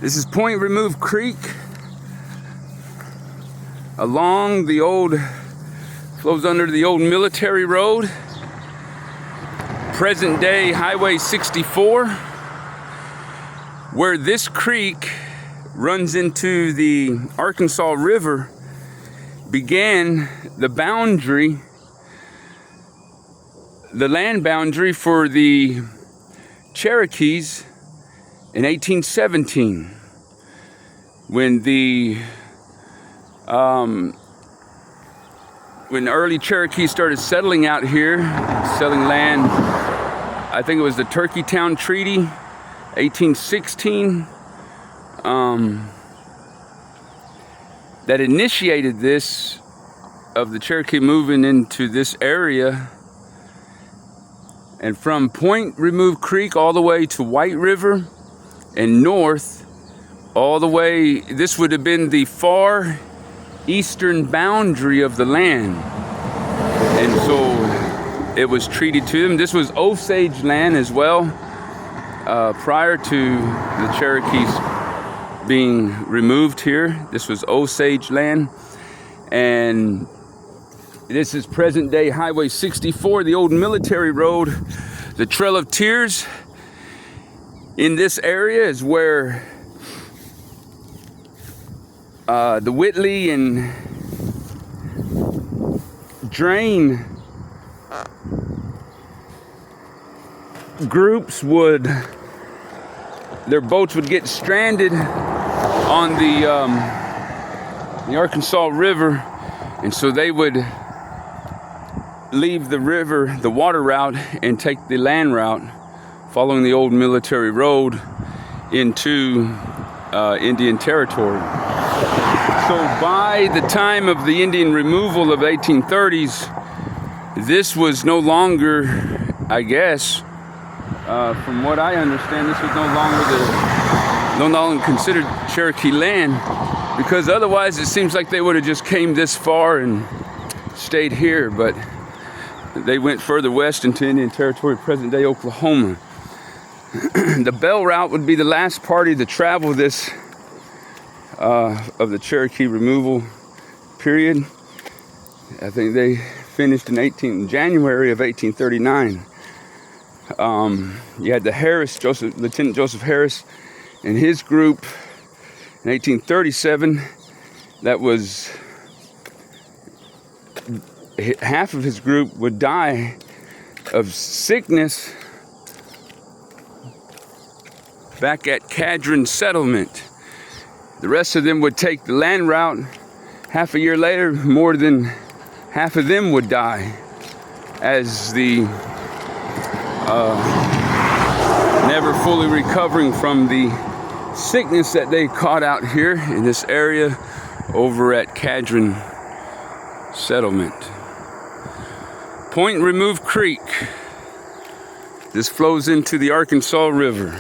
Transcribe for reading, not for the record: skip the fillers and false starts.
This is Point Remove Creek along the old, flows under the old military road, present day Highway 64, where this creek runs into the Arkansas River, began the boundary, the land boundary for the Cherokees in 1817, when early Cherokees started settling out here, selling land. I think it was the Turkeytown Treaty, 1816, that initiated this, of the Cherokee moving into this area. And from Point Remove Creek all the way to White River and north, all the way, this would have been the far eastern boundary of the land. And so it was treated to them. This was Osage land as well, prior to the Cherokees being removed here. This was Osage land. And this is present day Highway 64, the old military road. The Trail of Tears in this area is where the Whitley and Drain groups their boats would get stranded on the Arkansas River, and so they would leave the river, the water route, and take the land route, following the old military road into Indian territory. So by the time of the Indian removal of 1830s, this was no longer, I guess, from what I understand, this was no longer considered Cherokee land, because otherwise it seems like they would have just came this far and stayed here, but they went further west into Indian Territory, present-day Oklahoma. The Bell Route would be the last party to travel this of the Cherokee removal period. I think they finished in January of 1839. You had the Lieutenant Joseph Harris and his group in 1837. That was, half of his group would die of sickness back at Cadron Settlement. The rest of them would take the land route. Half a year later, more than half of them would die, as the never fully recovering from the sickness that they caught out here in this area over at Cadron Settlement. Point Remove Creek. This flows into the Arkansas River.